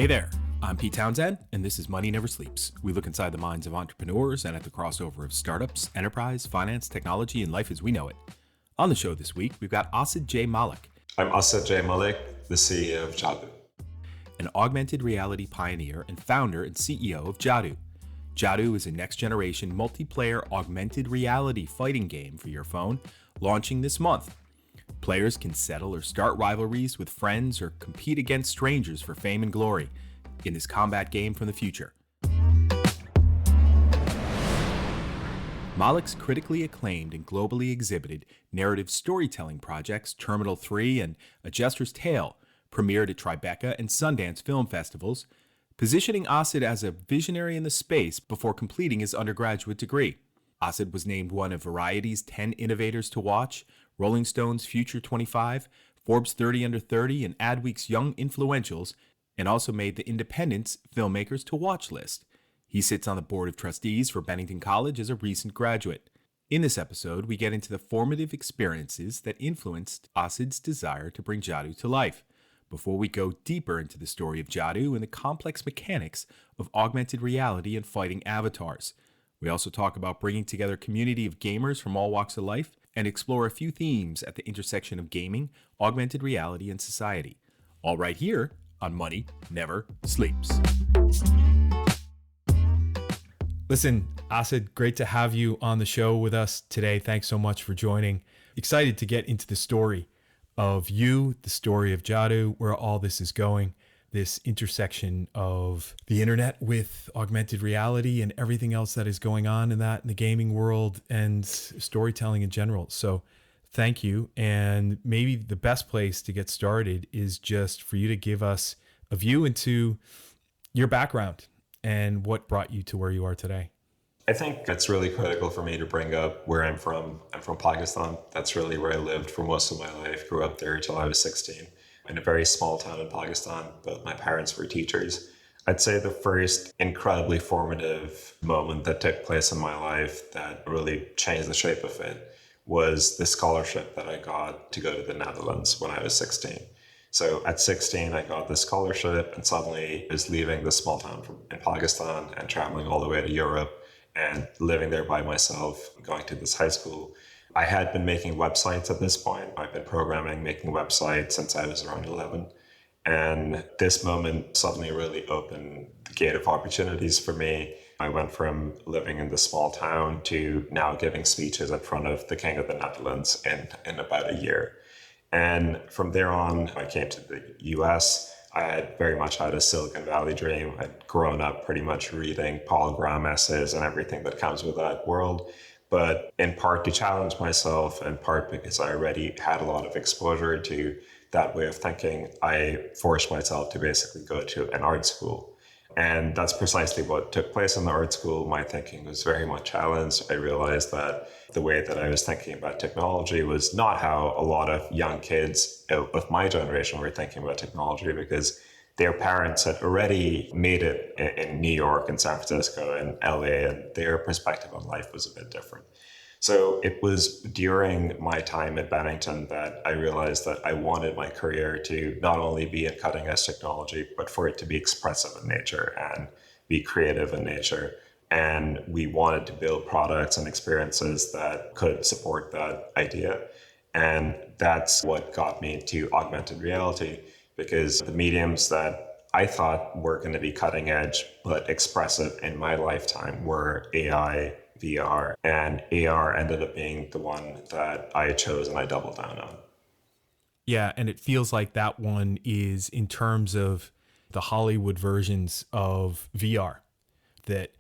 Hey there, I'm Pete Townsend, and this is Money Never Sleeps. We look inside the minds of entrepreneurs and at the crossover of startups, enterprise, finance, technology, and life as we know it. On the show this week, we've got Asad J. Malik. I'm Asad J. Malik, the CEO of Jadu. An augmented reality pioneer and founder and CEO of Jadu. Jadu is a next-generation multiplayer augmented reality fighting game for your phone, launching this month. Players can settle or start rivalries with friends or compete against strangers for fame and glory in this combat game from the future. Malik's critically acclaimed and globally exhibited narrative storytelling projects Terminal 3 and A Jester's Tale premiered at Tribeca and Sundance film festivals, positioning Asad as a visionary in the space before completing his undergraduate degree. Asad was named one of Variety's 10 Innovators to Watch, Rolling Stone's Future 25, Forbes 30 Under 30, and Adweek's Young Influentials, and also made the Independent's Filmmakers to Watch list. He sits on the Board of Trustees for Bennington College as a recent graduate. In this episode, we get into the formative experiences that influenced Asad's desire to bring Jadu to life, before we go deeper into the story of Jadu and the complex mechanics of augmented reality and fighting avatars. We also talk about bringing together a community of gamers from all walks of life and explore a few themes at the intersection of gaming, augmented reality, and society. All right here on Money Never Sleeps. Listen, Asad, great to have you on the show with us today. Thanks so much for joining. Excited to get into the story of you, the story of Jadu, where all this is going, this intersection of the internet with augmented reality and everything else that is going on in the gaming world and storytelling in general. So thank you. And maybe the best place to get started is just for you to give us a view into your background and what brought you to where you are today. I think it's really critical for me to bring up where I'm from. I'm from Pakistan. That's really where I lived for most of my life. Grew up there till I was 16 in a very small town in Pakistan, but my parents were teachers. I'd say the first incredibly formative moment that took place in my life that really changed the shape of it was the scholarship that I got to go to the Netherlands when I was 16. So at 16, I got this scholarship and suddenly was leaving this small town in Pakistan and traveling all the way to Europe and living there by myself, going to this high school. I had been making websites at this point. I've been programming, making websites since I was around 11. And this moment suddenly really opened the gate of opportunities for me. I went from living in this small town to now giving speeches in front of the King of the Netherlands in about a year. And from there on, I came to the US. I had very much had a Silicon Valley dream. I'd grown up pretty much reading Paul Graham essays and everything that comes with that world. But in part to challenge myself, in part because I already had a lot of exposure to that way of thinking, I forced myself to basically go to an art school. And that's precisely what took place in the art school. My thinking was very much challenged. I realized that the way that I was thinking about technology was not how a lot of young kids of my generation were thinking about technology, because their parents had already made it in New York and San Francisco and LA, and their perspective on life was a bit different. So it was during my time at Bennington that I realized that I wanted my career to not only be in cutting edge technology, but for it to be expressive in nature and be creative in nature. And we wanted to build products and experiences that could support that idea. And that's what got me to augmented reality, because the mediums that I thought were going to be cutting edge but expressive in my lifetime were AI, VR, and AR ended up being the one that I chose and I doubled down on. Yeah, and it feels like that one is in terms of the Hollywood versions of VR that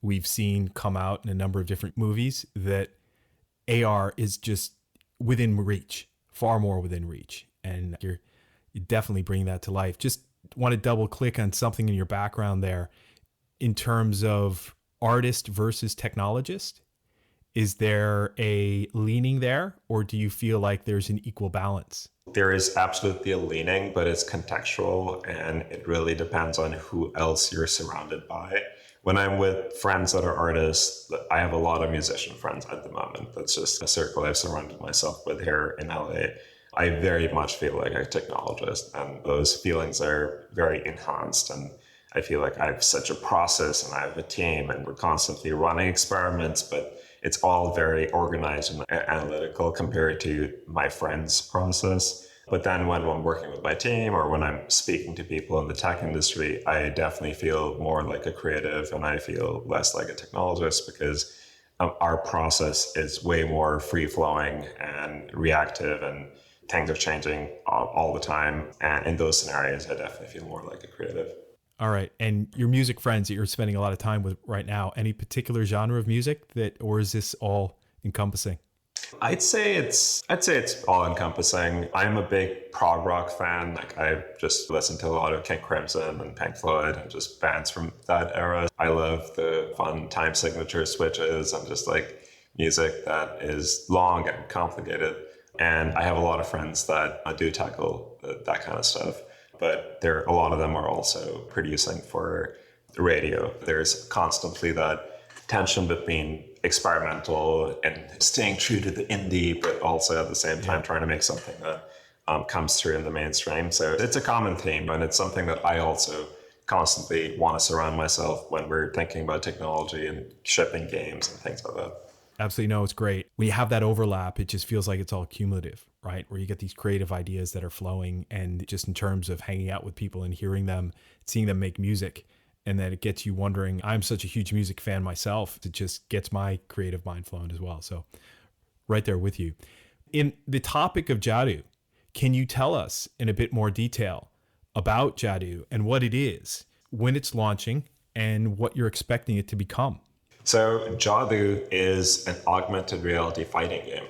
we've seen come out in a number of different movies, that AR is just within reach, far more within reach. And you're definitely bringing that to life. Just want to double click on something in your background there in terms of artist versus technologist. Is there a leaning there, or do you feel like there's an equal balance? There is absolutely a leaning, but it's contextual and it really depends on who else you're surrounded by. When I'm with friends that are artists, I have a lot of musician friends at the moment. That's just a circle I've surrounded myself with here in LA. I very much feel like a technologist, and those feelings are very enhanced. And I feel like I have such a process and I have a team and we're constantly running experiments, but it's all very organized and analytical compared to my friend's process. But then when I'm working with my team or when I'm speaking to people in the tech industry, I definitely feel more like a creative and I feel less like a technologist because our process is way more free flowing and reactive and things are changing all the time. And in those scenarios, I definitely feel more like a creative. All right. And your music friends that you're spending a lot of time with right now, any particular genre of music that, or is this all encompassing? I'd say it's all encompassing. I'm a big prog rock fan. Like I just listen to a lot of King Crimson and Pink Floyd and just bands from that era. I love the fun time signature switches and just like music that is long and complicated. And I have a lot of friends that do tackle that kind of stuff. But a lot of them are also producing for the radio. There's constantly that tension between experimental and staying true to the indie, but also at the same time trying to make something that comes through in the mainstream. So it's a common theme, and it's something that I also constantly want to surround myself when we're thinking about technology and shipping games and things like that. Absolutely. No, it's great. When you have that overlap, it just feels like it's all cumulative, right? Where you get these creative ideas that are flowing, and just in terms of hanging out with people and hearing them, seeing them make music, and that it gets you wondering. I'm such a huge music fan myself. It just gets my creative mind flowing as well. So right there with you. In the topic of Jadu, can you tell us in a bit more detail about Jadu and what it is, when it's launching, and what you're expecting it to become? So Jadu is an augmented reality fighting game,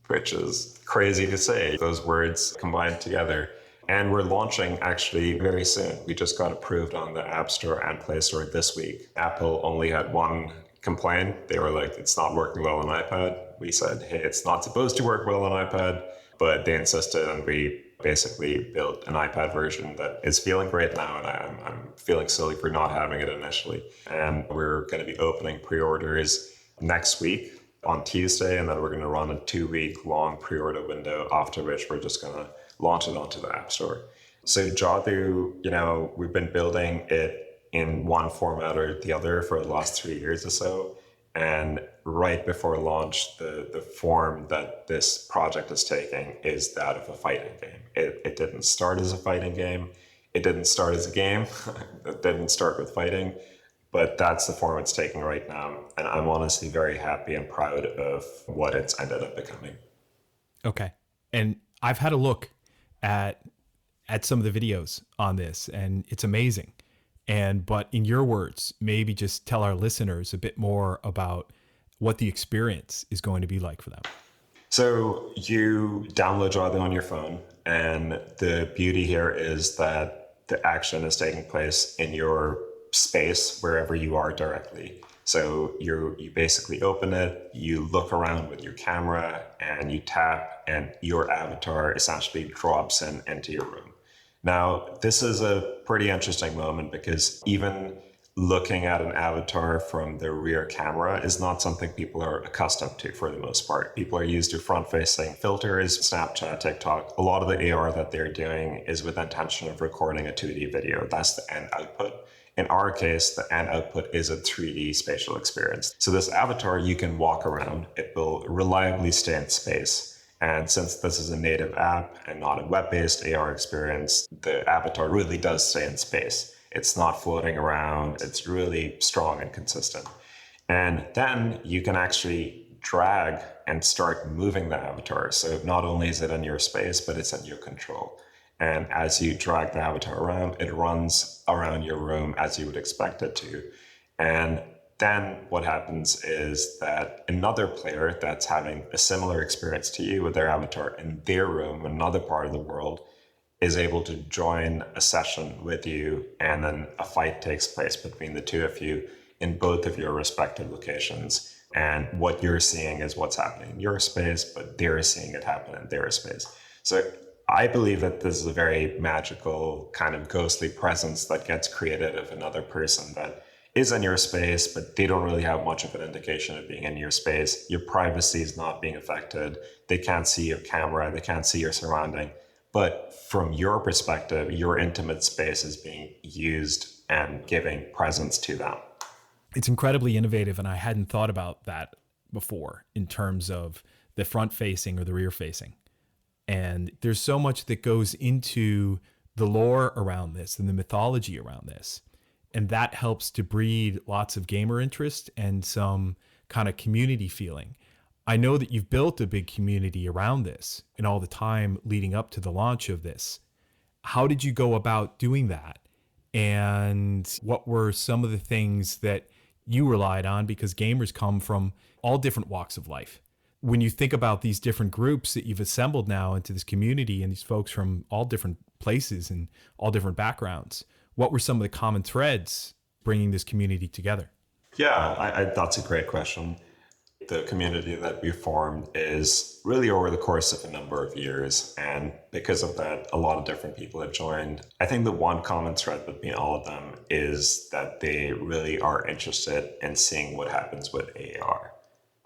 which is crazy to say, those words combined together. And we're launching actually very soon. We just got approved on the App Store and Play Store this week. Apple only had one complaint. They were like, it's not working well on iPad. We said, hey, it's not supposed to work well on iPad, but they insisted, and we basically built an iPad version that is feeling great now, and I'm feeling silly for not having it initially. And we're going to be opening pre-orders next week on Tuesday, and then we're going to run a 2-week long pre-order window, after which we're just going to launch it onto the App Store. So Jadu, we've been building it in one format or the other for the last 3 years or so. And right before launch, the form that this project is taking is that of a fighting game. It didn't start as a fighting game. It didn't start as a game. It didn't start with fighting. But that's the form it's taking right now. And I'm honestly very happy and proud of what it's ended up becoming. Okay. And I've had a look at some of the videos on this, and it's amazing. But in your words, maybe just tell our listeners a bit more about what the experience is going to be like for them. So you download Jadu on your phone, and the beauty here is that the action is taking place in your space wherever you are directly. So you basically open it, you look around with your camera, and you tap, and your avatar essentially drops into your room. Now, this is a pretty interesting moment because even looking at an avatar from the rear camera is not something people are accustomed to for the most part. People are used to front-facing filters, Snapchat, TikTok. A lot of the AR that they're doing is with the intention of recording a 2D video. That's the end output. In our case, the end output is a 3D spatial experience. So this avatar, you can walk around. It will reliably stay in space. And since this is a native app and not a web-based AR experience, the avatar really does stay in space. It's not floating around. It's really strong and consistent. And then you can actually drag and start moving the avatar. So not only is it in your space, but it's in your control. And as you drag the avatar around, it runs around your room as you would expect it to. And then what happens is that another player that's having a similar experience to you with their avatar in their room, another part of the world, is able to join a session with you, and then a fight takes place between the two of you in both of your respective locations. And what you're seeing is what's happening in your space, but they're seeing it happen in their space. So I believe that this is a very magical kind of ghostly presence that gets created of another person that is in your space, but they don't really have much of an indication of being in your space. Your privacy is not being affected. They can't see your camera. They can't see your surrounding. But from your perspective, your intimate space is being used and giving presence to them. It's incredibly innovative, and I hadn't thought about that before in terms of the front facing or the rear facing. And there's so much that goes into the lore around this and the mythology around this. And that helps to breed lots of gamer interest and some kind of community feeling. I know that you've built a big community around this and all the time leading up to the launch of this. How did you go about doing that? And what were some of the things that you relied on? Because gamers come from all different walks of life. When you think about these different groups that you've assembled now into this community and these folks from all different places and all different backgrounds, what were some of the common threads bringing this community together? Yeah, that's a great question. The community that we formed is really over the course of a number of years. And because of that, a lot of different people have joined. I think the one common thread between all of them is that they really are interested in seeing what happens with AR.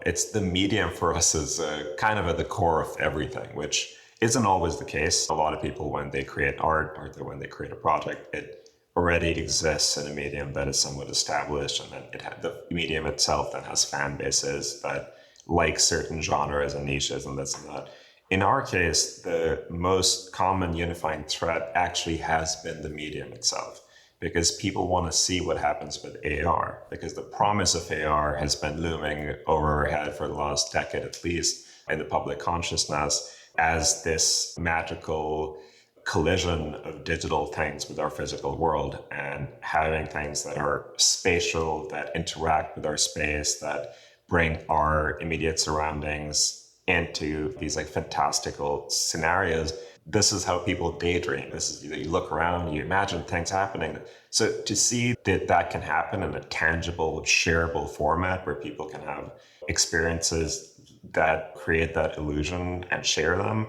It's the medium for us is kind of at the core of everything, which isn't always the case. A lot of people, when they create art or when they create a project, it already exists in a medium that is somewhat established, and then the medium itself then has fan bases that like certain genres and niches and this and that. In our case, the most common unifying thread actually has been the medium itself, because people want to see what happens with AR, because the promise of AR has been looming over our head for the last decade at least in the public consciousness as this magical collision of digital things with our physical world, and having things that are spatial, that interact with our space, that bring our immediate surroundings into these like fantastical scenarios. This is how people daydream. This is, you look around, you imagine things happening. So to see that that can happen in a tangible, shareable format where people can have experiences that create that illusion and share them,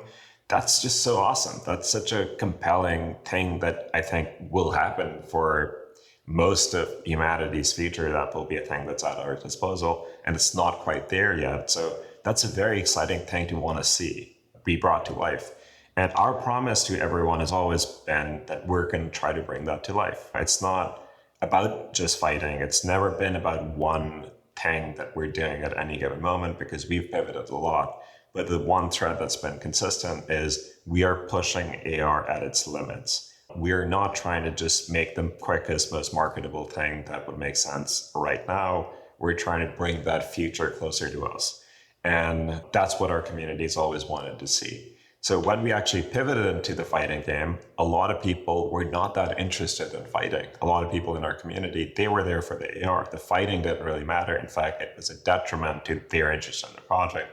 that's just so awesome. That's such a compelling thing that I think will happen for most of humanity's future. That will be a thing that's at our disposal, and it's not quite there yet. So that's a very exciting thing to want to see be brought to life. And our promise to everyone has always been that we're going to try to bring that to life. It's not about just fighting. It's never been about one thing that we're doing at any given moment, because we've pivoted a lot. But the one thread that's been consistent is we are pushing AR at its limits. We're not trying to just make the quickest, most marketable thing that would make sense right now. We're trying to bring that future closer to us. And that's what our community's always wanted to see. So when we actually pivoted into the fighting game, a lot of people were not that interested in fighting. A lot of people in our community, they were there for the AR. The fighting didn't really matter. In fact, it was a detriment to their interest in the project.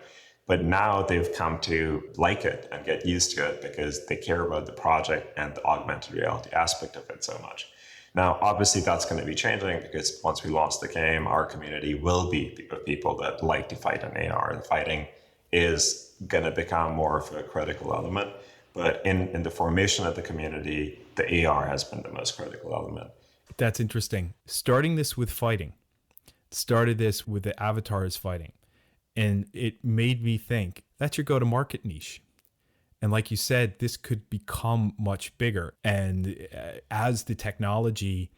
But now they've come to like it and get used to it because they care about the project and the augmented reality aspect of it so much. Now, obviously, that's going to be changing, because once we launch the game, our community will be of people that like to fight in AR. The fighting is going to become more of a critical element. But in the formation of the community, the AR has been the most critical element. That's interesting. Starting this with fighting, started this with the avatars fighting. And it made me think that's your go-to-market niche. And like you said, this could become much bigger. And as the technology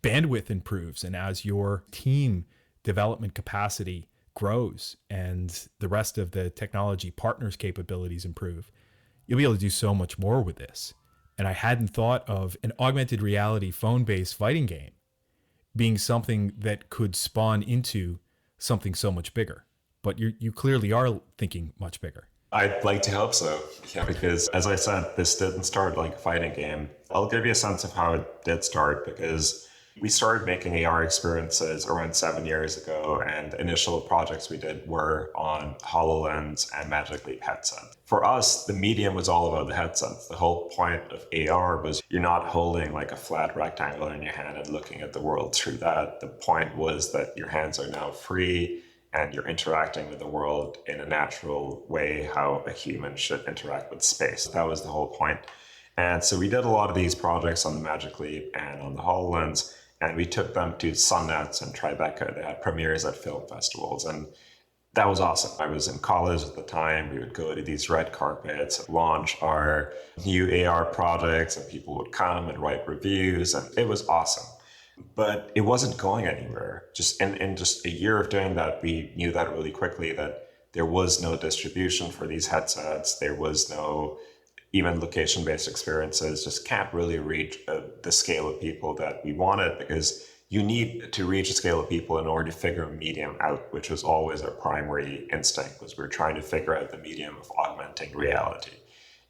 bandwidth improves and as your team development capacity grows and the rest of the technology partners' capabilities improve, you'll be able to do so much more with this. And I hadn't thought of an augmented reality phone-based fighting game being something that could spawn into something so much bigger. But you clearly are thinking much bigger. I'd like to hope so. Yeah, because as I said, this didn't start like a fighting game. I'll give you a sense of how it did start, because we started making AR experiences around 7 years ago, and the initial projects we did were on HoloLens and Magic Leap headset. For us, the medium was all about the headsets. The whole point of AR was you're not holding like a flat rectangle in your hand and looking at the world through that. The point was that your hands are now free, and you're interacting with the world in a natural way, how a human should interact with space. That was the whole point. And so we did a lot of these projects on the Magic Leap and on the HoloLens. And we took them to Sundance and Tribeca. They had premieres at film festivals. And that was awesome. I was in college at the time. We would go to these red carpets, launch our new AR projects, and people would come and write reviews. And it was awesome. But it wasn't going anywhere. Just in just a year of doing that, we knew that really quickly that there was no distribution for these headsets. There was no even location-based experiences. Just can't really reach the scale of people that we wanted, because you need to reach a scale of people in order to figure a medium out, which was always our primary instinct, was we were trying to figure out the medium of augmenting reality.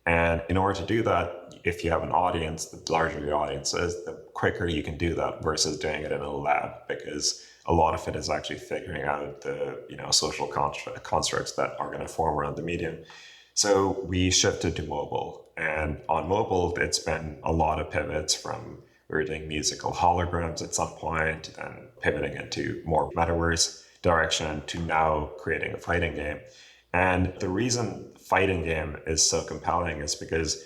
And in order to do that, if you have an audience, the larger your audience is, the quicker you can do that versus doing it in a lab, because a lot of it is actually figuring out the social constructs that are going to form around the medium. So we shifted to mobile, and on mobile, it's been a lot of pivots from we were doing musical holograms at some point, then pivoting into more metaverse direction to now creating a fighting game. And the reason fighting game is so compelling is because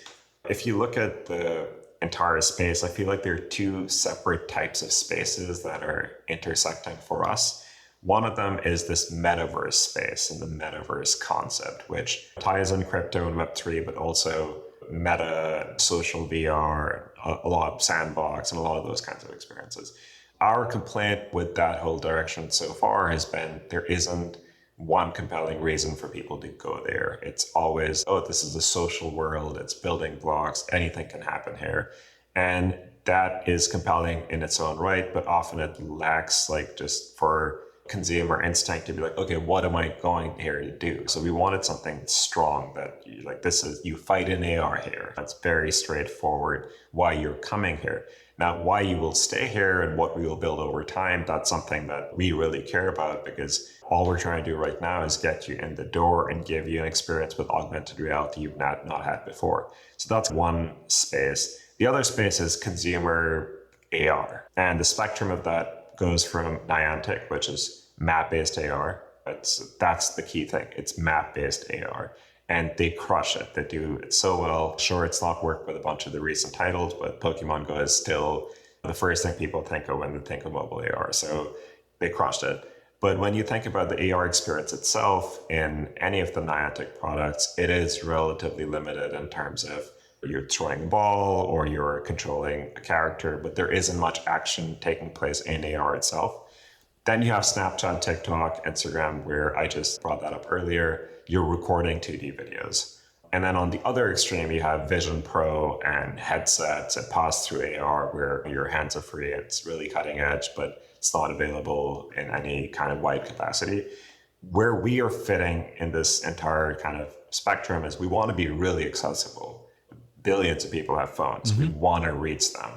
if you look at the entire space, I feel like there are two separate types of spaces that are intersecting for us. One of them is this metaverse space and the metaverse concept, which ties in crypto and Web3, but also meta, social VR, a lot of sandbox, and a lot of those kinds of experiences. Our complaint with that whole direction so far has been there isn't one compelling reason for people to go there. It's always, oh, this is a social world, it's building blocks, anything can happen here. And that is compelling in its own right, but often it lacks just for consumer instinct to be like, okay, what am I going here to do? So we wanted something strong that you fight in AR here. That's very straightforward why you're coming here. Now, why you will stay here and what we will build over time, that's something that we really care about, because all we're trying to do right now is get you in the door and give you an experience with augmented reality you've not had before. So that's one space. The other space is consumer AR. And the spectrum of that goes from Niantic, which is map-based AR. That's the key thing. It's map-based AR. And they crush it. They do it so well. Sure, it's not worked with a bunch of the recent titles, but Pokemon Go is still the first thing people think of when they think of mobile AR. So they crushed it. But when you think about the AR experience itself in any of the Niantic products, it is relatively limited in terms of you're throwing a ball or you're controlling a character, but there isn't much action taking place in AR itself. Then you have Snapchat, TikTok, Instagram, where I just brought that up earlier. You're recording 2D videos. And then on the other extreme, you have Vision Pro and headsets and pass-through AR, where your hands are free. It's really cutting edge, but it's not available in any kind of wide capacity. Where we are fitting in this entire kind of spectrum is we want to be really accessible. Billions of people have phones. Mm-hmm. We want to reach them.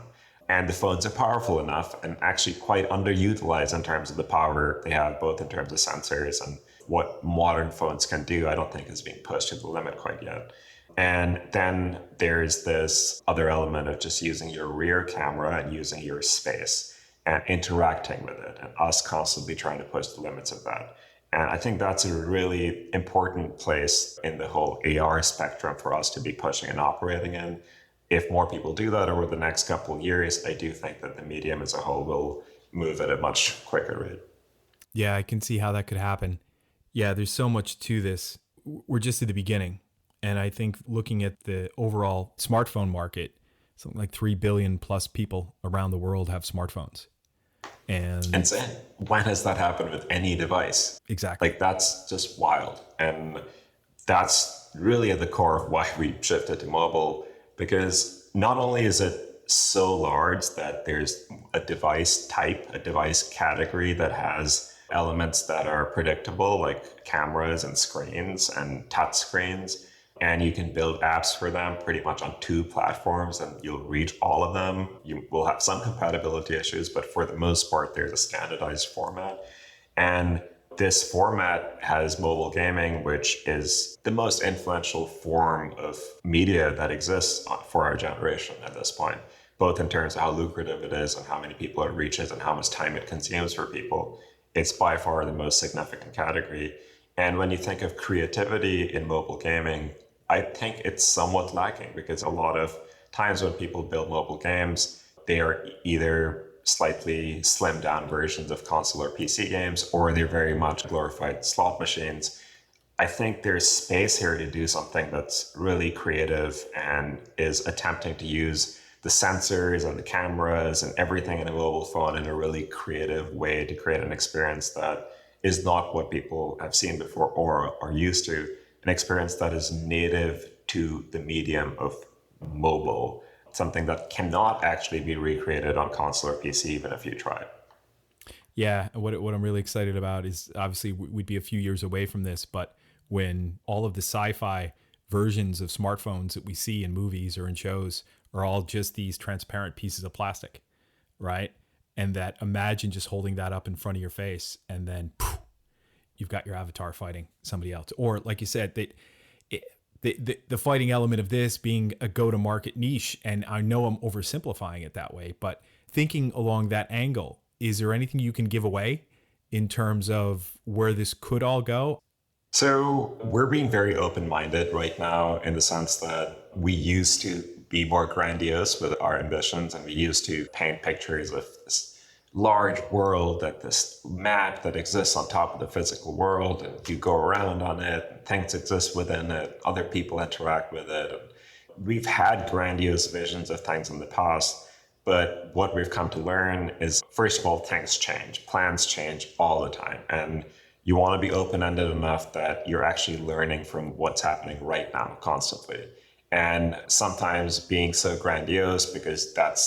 And the phones are powerful enough and actually quite underutilized in terms of the power they have, both in terms of sensors and what modern phones can do. I don't think is being pushed to the limit quite yet. And then there's this other element of just using your rear camera and using your space and interacting with it, and us constantly trying to push the limits of that. And I think that's a really important place in the whole AR spectrum for us to be pushing and operating in. If more people do that over the next couple of years, I do think that the medium as a whole will move at a much quicker rate. Yeah, I can see how that could happen. Yeah, there's so much to this. We're just at the beginning. And I think looking at the overall smartphone market, something like 3 billion plus people around the world have smartphones. And insane. When has that happened with any device? Exactly. That's just wild. And that's really at the core of why we shifted to mobile, because not only is it so large that there's a device type, a device category that has elements that are predictable, like cameras and screens and touch screens, and you can build apps for them pretty much on 2 platforms and you'll reach all of them. You will have some compatibility issues, but for the most part, there's a standardized format. And this format has mobile gaming, which is the most influential form of media that exists for our generation at this point, both in terms of how lucrative it is and how many people it reaches and how much time it consumes for people. It's by far the most significant category. And when you think of creativity in mobile gaming, I think it's somewhat lacking, because a lot of times when people build mobile games, they are either slightly slimmed down versions of console or PC games, or they're very much glorified slot machines. I think there's space here to do something that's really creative and is attempting to use the sensors and the cameras and everything in a mobile phone in a really creative way to create an experience that is not what people have seen before or are used to, an experience that is native to the medium of mobile, something that cannot actually be recreated on console or PC, even if you try. Yeah, what I'm really excited about is obviously we'd be a few years away from this, but when all of the sci-fi versions of smartphones that we see in movies or in shows are all just these transparent pieces of plastic, right? And that imagine just holding that up in front of your face and then poof, you've got your avatar fighting somebody else. Or like you said, the fighting element of this being a go-to-market niche, and I know I'm oversimplifying it that way, but thinking along that angle, is there anything you can give away in terms of where this could all go? So we're being very open-minded right now in the sense that we used to be more grandiose with our ambitions, and we used to paint pictures of this large world, that this map that exists on top of the physical world, and you go around on it, and things exist within it, other people interact with it. And we've had grandiose visions of things in the past, but what we've come to learn is, first of all, things change, plans change all the time. And you want to be open-ended enough that you're actually learning from what's happening right now constantly. And sometimes being so grandiose, because that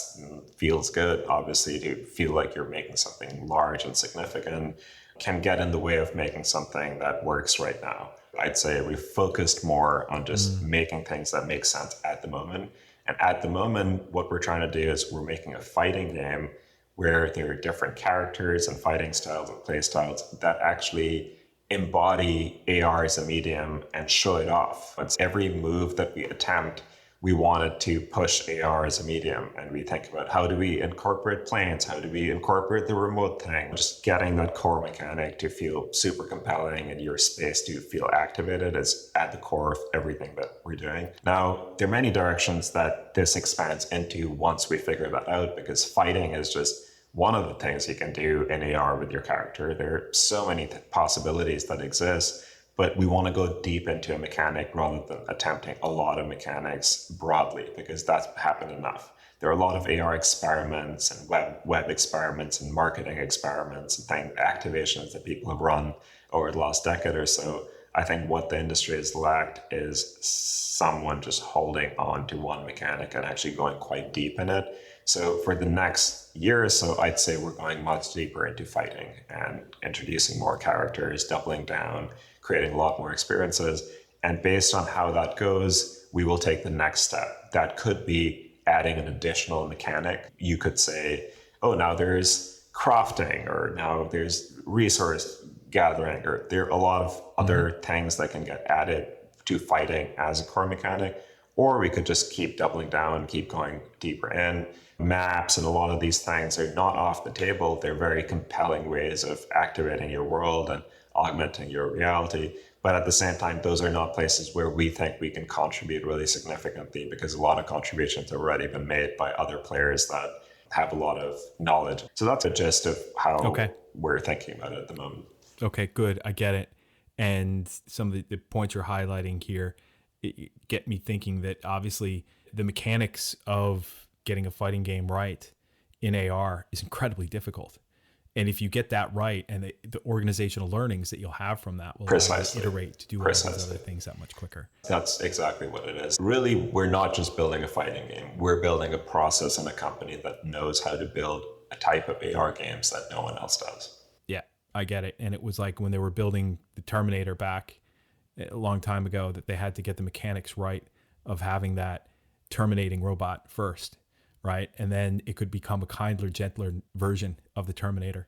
feels good, obviously, to feel like you're making something large and significant, can get in the way of making something that works right now. I'd say we've focused more on just making things that make sense at the moment. And at the moment, what we're trying to do is we're making a fighting game where there are different characters and fighting styles and play styles that actually embody AR as a medium and show it off. It's every move that we attempt, we wanted to push AR as a medium. And we think about, how do we incorporate planes? How do we incorporate the remote thing? Just getting that core mechanic to feel super compelling and your space to feel activated is at the core of everything that we're doing. Now, there are many directions that this expands into once we figure that out, because fighting is just one of the things you can do in AR with your character. There are so many possibilities that exist, but we want to go deep into a mechanic rather than attempting a lot of mechanics broadly, because that's happened enough. There are a lot of AR experiments and web experiments and marketing experiments and activations that people have run over the last decade or so. I think what the industry has lacked is someone just holding on to one mechanic and actually going quite deep in it. So for the next year or so, I'd say we're going much deeper into fighting and introducing more characters, doubling down, creating a lot more experiences. And based on how that goes, we will take the next step. That could be adding an additional mechanic. You could say, oh, now there's crafting, or now there's resource gathering, or there are a lot of other things that can get added to fighting as a core mechanic. Or we could just keep doubling down, keep going deeper in. Maps and a lot of these things are not off the table. They're very compelling ways of activating your world and augmenting your reality. But at the same time, those are not places where we think we can contribute really significantly, because a lot of contributions have already been made by other players that have a lot of knowledge. So that's a gist of how we're thinking about it at the moment. Okay, good. I get it. And some of the points you're highlighting here get me thinking that obviously the mechanics of getting a fighting game right in AR is incredibly difficult. And if you get that right, and the organizational learnings that you'll have from that will iterate to do all these other things that much quicker. That's exactly what it is. Really, we're not just building a fighting game. We're building a process and a company that knows how to build a type of AR games that no one else does. Yeah, I get it. And it was like when they were building the Terminator back a long time ago, that they had to get the mechanics right of having that terminating robot first, right? And then it could become a kinder, gentler version of the Terminator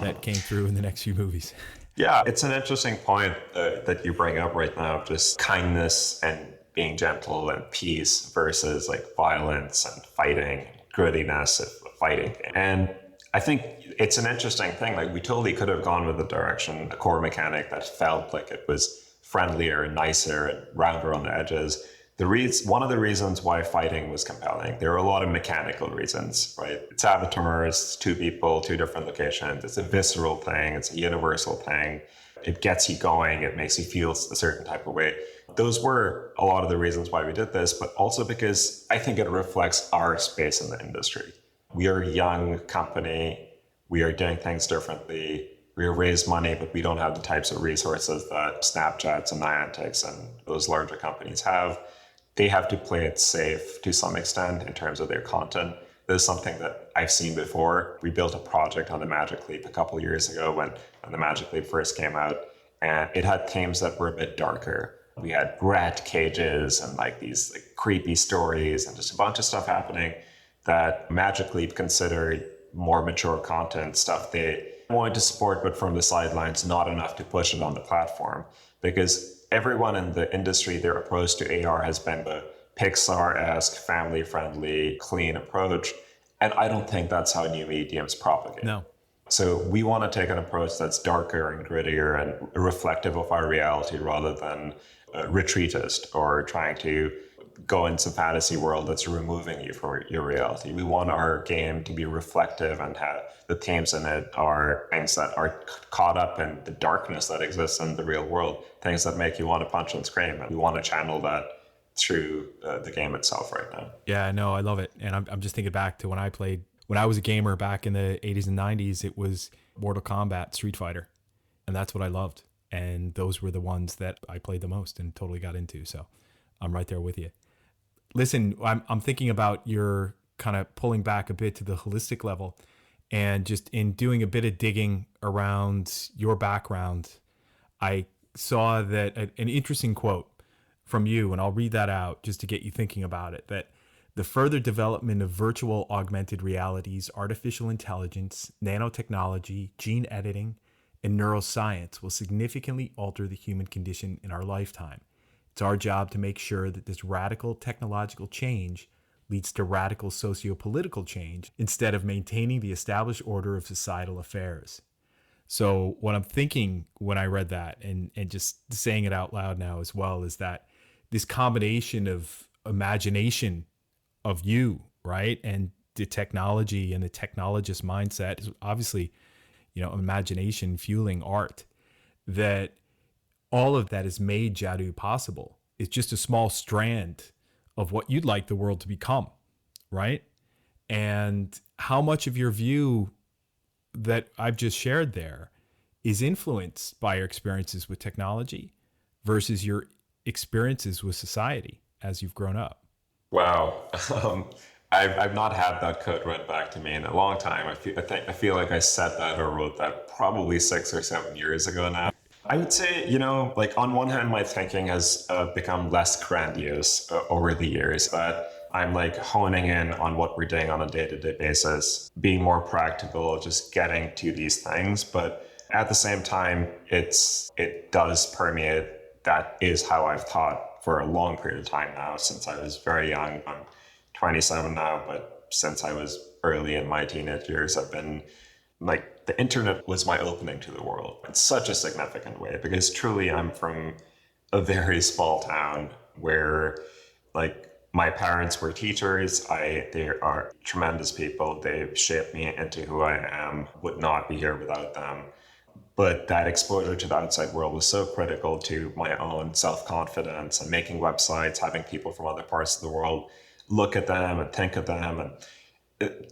that came through in the next few movies. Yeah, it's an interesting point that you bring up right now, just kindness and being gentle and peace versus like violence and fighting, grittiness of fighting. And I think it's an interesting thing. Like, we totally could have gone with a direction, a core mechanic that felt like it was friendlier and nicer and rounder on the edges. One of the reasons why fighting was compelling, there are a lot of mechanical reasons, right? It's avatars, two people, two different locations. It's a visceral thing. It's a universal thing. It gets you going. It makes you feel a certain type of way. Those were a lot of the reasons why we did this, but also because I think it reflects our space in the industry. We are a young company. We are doing things differently. We raise money, but we don't have the types of resources that Snapchats and Niantics and those larger companies have. They have to play it safe to some extent in terms of their content. This is something that I've seen before. We built a project on the Magic Leap a couple of years ago when the Magic Leap first came out, and it had themes that were a bit darker. We had rat cages and these creepy stories and just a bunch of stuff happening that Magic Leap considered more mature content, stuff they wanted to support, but from the sidelines, not enough to push it on the platform. Because everyone in the industry, their approach to AR has been the Pixar-esque, family-friendly, clean approach. And I don't think that's how new mediums propagate. No. So we want to take an approach that's darker and grittier and reflective of our reality rather than retreatist or trying to go into fantasy world that's removing you from your reality. We want our game to be reflective and have the themes in it are things that are caught up in the darkness that exists in the real world, things that make you want to punch and scream. And we want to channel that through the game itself right now. Yeah, no, I love it. And I'm just thinking back to when I was a gamer back in the 80s and 90s, it was Mortal Kombat, Street Fighter. And that's what I loved. And those were the ones that I played the most and totally got into. So I'm right there with you. Listen, I'm thinking about your kind of pulling back a bit to the holistic level, and just in doing a bit of digging around your background, I saw that an interesting quote from you, and I'll read that out just to get you thinking about it, that the further development of virtual augmented realities, artificial intelligence, nanotechnology, gene editing, and neuroscience will significantly alter the human condition in our lifetime. It's our job to make sure that this radical technological change leads to radical socio-political change instead of maintaining the established order of societal affairs. So what I'm thinking when I read that and just saying it out loud now as well is that this combination of imagination of you, right? And the technology and the technologist mindset is obviously, imagination fueling art, that all of that has made Jadu possible. It's just a small strand of what you'd like the world to become, right? And how much of your view that I've just shared there is influenced by your experiences with technology versus your experiences with society as you've grown up. Wow. I've not had that code read back to me in a long time. I feel like I said that or wrote that probably 6 or 7 years ago now. I would say, on one hand, my thinking has become less grandiose over the years, that I'm honing in on what we're doing on a day-to-day basis, being more practical, just getting to these things. But at the same time, it does permeate. That is how I've thought for a long period of time now, since I was very young. I'm 27 now, but since I was early in my teenage years, I've been the internet was my opening to the world in such a significant way, because truly I'm from a very small town where my parents were teachers. They are tremendous people. They've shaped me into who I am, would not be here without them. But that exposure to the outside world was so critical to my own self-confidence and making websites, having people from other parts of the world look at them and think of them. And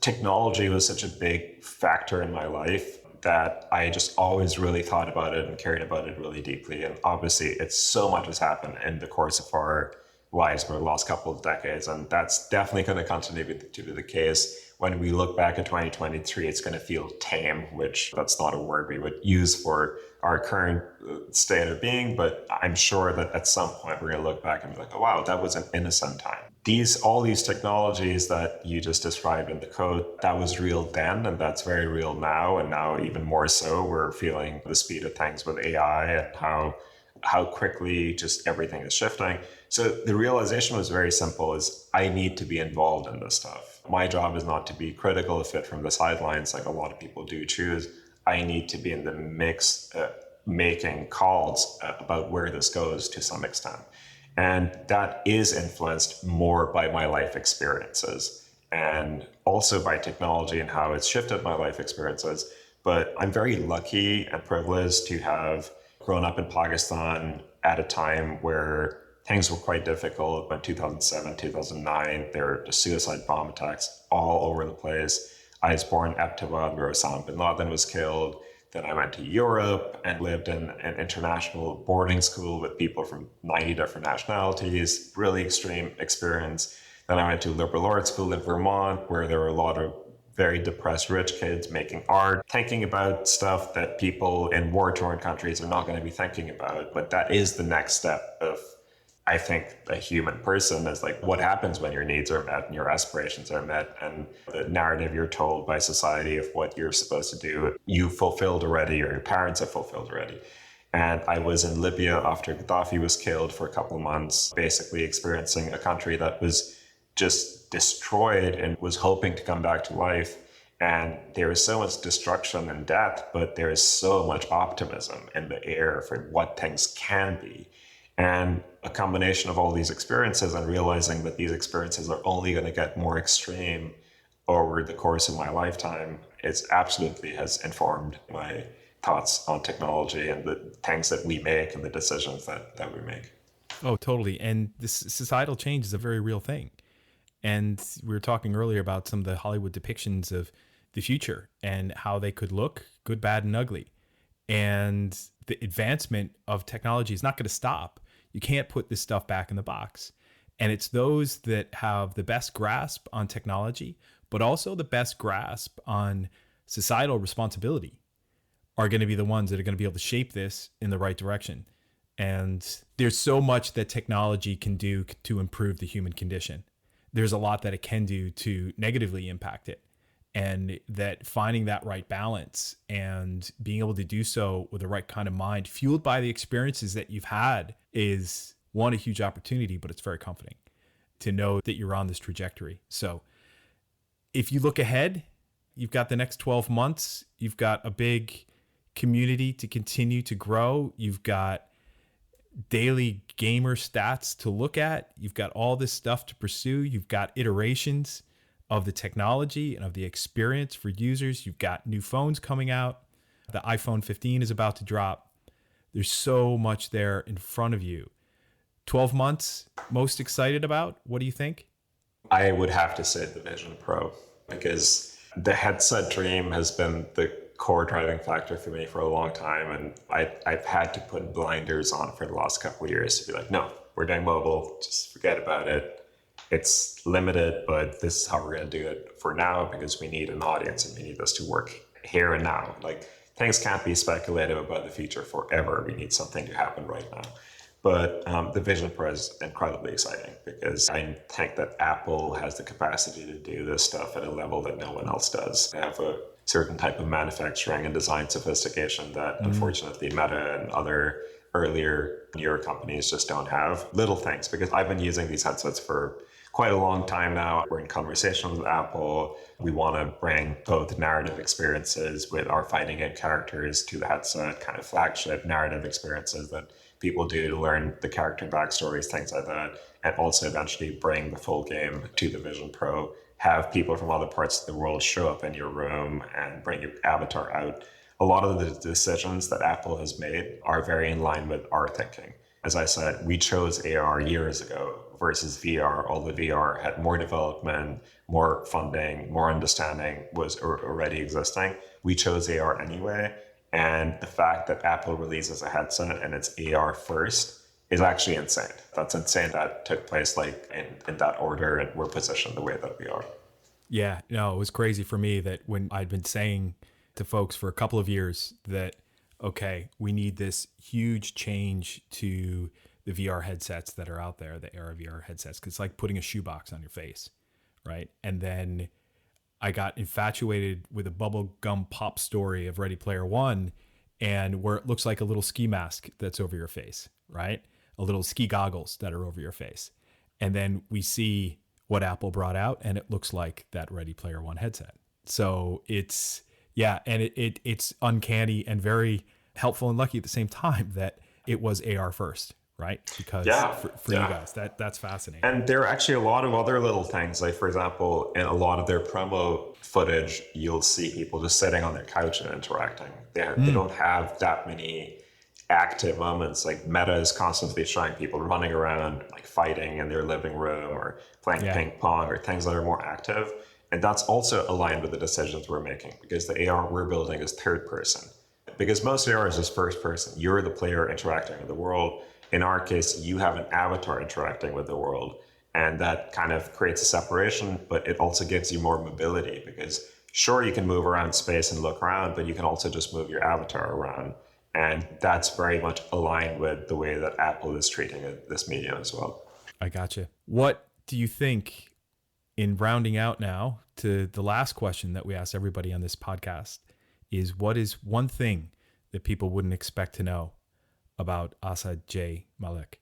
technology was such a big factor in my life that I just always really thought about it and cared about it really deeply. And obviously, so much has happened in the course of our lives over the last couple of decades. And that's definitely going to continue to be the case. When we look back at 2023, it's going to feel tame, which that's not a word we would use for our current state of being. But I'm sure that at some point we're going to look back and be like, oh, wow, that was an innocent time. All these technologies that you just described in the code, that was real then, and that's very real now. And now even more so, we're feeling the speed of things with AI and how quickly just everything is shifting. So the realization was very simple, is I need to be involved in this stuff. My job is not to be critical of it from the sidelines like a lot of people do choose. I need to be in the mix, making calls about where this goes to some extent. And that is influenced more by my life experiences and also by technology and how it's shifted my life experiences. But I'm very lucky and privileged to have grown up in Pakistan at a time where things were quite difficult. In 2007, 2009, there were suicide bomb attacks all over the place. I was born in Abbottabad, where Osama bin Laden was killed. Then I went to Europe and lived in an international boarding school with people from 90 different nationalities, really extreme experience. Then I went to liberal arts school in Vermont, where there were a lot of very depressed rich kids making art, thinking about stuff that people in war-torn countries are not going to be thinking about. But that is the next step of, I think, a human person, is like, what happens when your needs are met and your aspirations are met, and the narrative you're told by society of what you're supposed to do, you fulfilled already, or your parents have fulfilled already. And I was in Libya after Gaddafi was killed for a couple of months, basically experiencing a country that was just destroyed and was hoping to come back to life. And there is so much destruction and death, but there is so much optimism in the air for what things can be. And a combination of all these experiences and realizing that these experiences are only going to get more extreme over the course of my lifetime, it absolutely has informed my thoughts on technology and the things that we make and the decisions that we make. Oh, totally. And this societal change is a very real thing. And we were talking earlier about some of the Hollywood depictions of the future and how they could look good, bad, and ugly. And the advancement of technology is not going to stop. You can't put this stuff back in the box. And it's those that have the best grasp on technology, but also the best grasp on societal responsibility, are going to be the ones that are going to be able to shape this in the right direction. And there's so much that technology can do to improve the human condition. There's a lot that it can do to negatively impact it. And that finding that right balance and being able to do so with the right kind of mind, fueled by the experiences that you've had, is one, a huge opportunity, but it's very comforting to know that you're on this trajectory. So if you look ahead, you've got the next 12 months, you've got a big community to continue to grow. You've got daily gamer stats to look at. You've got all this stuff to pursue. You've got iterations of the technology and of the experience for users. You've got new phones coming out. The iPhone 15 is about to drop. There's so much there in front of you. 12 months, most excited about? What do you think? I would have to say the Vision Pro, because the headset dream has been the core driving factor for me for a long time. And I've had to put blinders on for the last couple of years to be like, no, we're doing mobile, just forget about it. It's limited, but this is how we're going to do it for now, because we need an audience and we need this to work here and now. Like, things can't be speculative about the future forever. We need something to happen right now. But the Vision Pro is incredibly exciting, because I think that Apple has the capacity to do this stuff at a level that no one else does. They have a certain type of manufacturing and design sophistication that unfortunately Meta and other earlier, newer companies just don't have. Little things, because I've been using these headsets for quite a long time now. We're in conversation with Apple. We want to bring both narrative experiences with our fighting game characters to the headset, kind of flagship narrative experiences that people do to learn the character backstories, things like that, and also eventually bring the full game to the Vision Pro. Have people from other parts of the world show up in your room and bring your avatar out. A lot of the decisions that Apple has made are very in line with our thinking. As I said, we chose AR years ago versus VR. Although VR had more development, more funding, more understanding was already existing. We chose AR anyway. And the fact that Apple releases a headset and it's AR first is actually insane. That's insane that took place like in that order, and we're positioned the way that we are. Yeah, no, it was crazy for me that when I'd been saying to folks for a couple of years that, okay, we need this huge change to the VR headsets that are out there, the AR VR headsets, because it's like putting a shoebox on your face, right? And then I got infatuated with a bubblegum pop story of Ready Player One, and where it looks like a little ski mask that's over your face, right? A little ski goggles that are over your face. And then we see what Apple brought out, and it looks like that Ready Player One headset. So it's, yeah, and it's uncanny and very helpful and lucky at the same time that it was AR first, right? Because Yeah, for yeah. you guys, that's fascinating. And there are actually a lot of other little things. Like, for example, in a lot of their promo footage, you'll see people just sitting on their couch and interacting. They don't have that many active moments. Like, Meta is constantly showing people running around, like fighting in their living room or playing ping pong or things that are more active. And that's also aligned with the decisions we're making, because the AR we're building is third person. Because most AR is just first person. You're the player interacting with the world. In our case, you have an avatar interacting with the world. And that kind of creates a separation, but it also gives you more mobility, because sure, you can move around space and look around, but you can also just move your avatar around. And that's very much aligned with the way that Apple is treating this medium as well. I gotcha. What do you think, in rounding out now to the last question that we ask everybody on this podcast, is what is one thing that people wouldn't expect to know about Asad J. Malik?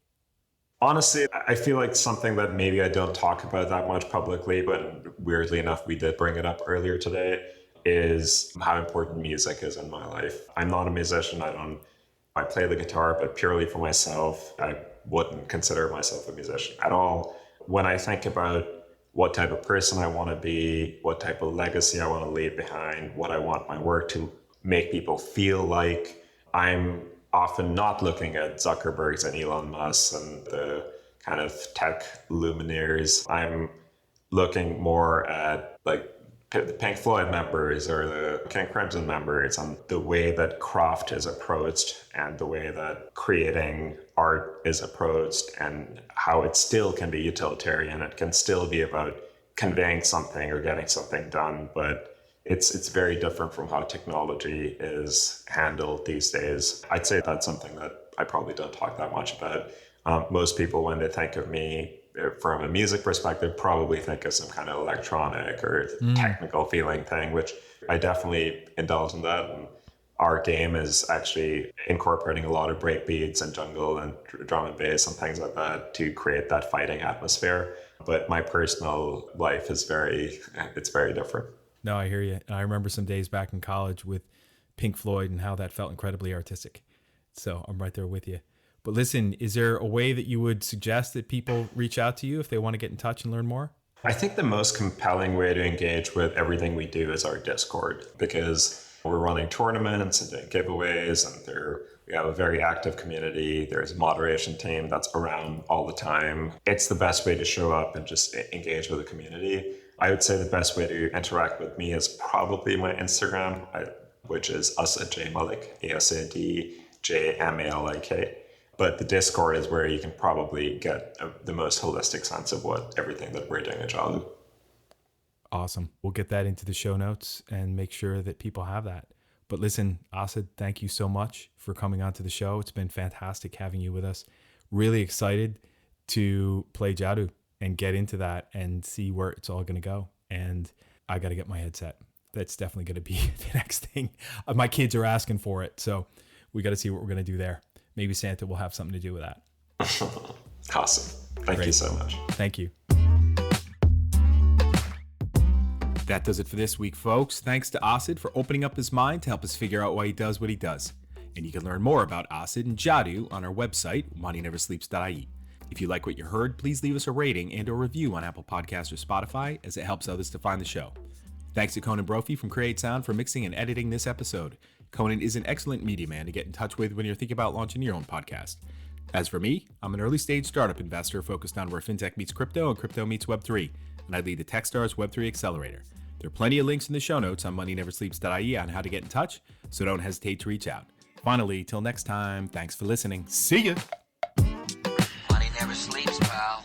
Honestly, I feel like something that maybe I don't talk about that much publicly, but weirdly enough, we did bring it up earlier today, is how important music is in my life. I'm not a musician. I play the guitar, but purely for myself. I wouldn't consider myself a musician at all. When I think about what type of person I want to be, what type of legacy I want to leave behind, what I want my work to make people feel like, I'm often not looking at Zuckerbergs and Elon Musk and the kind of tech luminaries. I'm looking more at like the Pink Floyd members or the King Crimson members, and the way that craft is approached and the way that creating art is approached, and how it still can be utilitarian. It can still be about conveying something or getting something done, but it's very different from how technology is handled these days. I'd say that's something that I probably don't talk that much about. Most people, when they think of me from a music perspective, probably think of some kind of electronic or technical feeling thing, which I definitely indulge in that. And our game is actually incorporating a lot of break beats and jungle and drum and bass and things like that to create that fighting atmosphere. But my personal life is very different. No, I hear you. I remember some days back in college with Pink Floyd and how that felt incredibly artistic. So I'm right there with you. But listen, is there a way that you would suggest that people reach out to you if they want to get in touch and learn more? I think the most compelling way to engage with everything we do is our Discord, because we're running tournaments and doing giveaways, and we have a very active community. There's a moderation team that's around all the time. It's the best way to show up and just engage with the community. I would say the best way to interact with me is probably my Instagram, which is Asad J. Malik, AsadJMalik. But the Discord is where you can probably get the most holistic sense of everything that we're doing at Jadu. Awesome. We'll get that into the show notes and make sure that people have that. But listen, Asad, thank you so much for coming onto the show. It's been fantastic having you with us. Really excited to play Jadu and get into that and see where it's all going to go. And I got to get my headset. That's definitely going to be the next thing. My kids are asking for it, so we got to see what we're going to do there. Maybe Santa will have something to do with that. Awesome. Thank you so much. Thank you. That does it for this week, folks. Thanks to Asad for opening up his mind to help us figure out why he does what he does. And you can learn more about Asad and Jadu on our website, moneyneversleeps.ie. If you like what you heard, please leave us a rating and a review on Apple Podcasts or Spotify, as it helps others to find the show. Thanks to Conan Brophy from Create Sound for mixing and editing this episode. Conan is an excellent media man to get in touch with when you're thinking about launching your own podcast. As for me, I'm an early stage startup investor focused on where fintech meets crypto and crypto meets Web3, and I lead the Techstars Web3 Accelerator. There are plenty of links in the show notes on moneyneversleeps.ie on how to get in touch, so don't hesitate to reach out. Finally, till next time, thanks for listening. See ya! Money never sleeps, pal.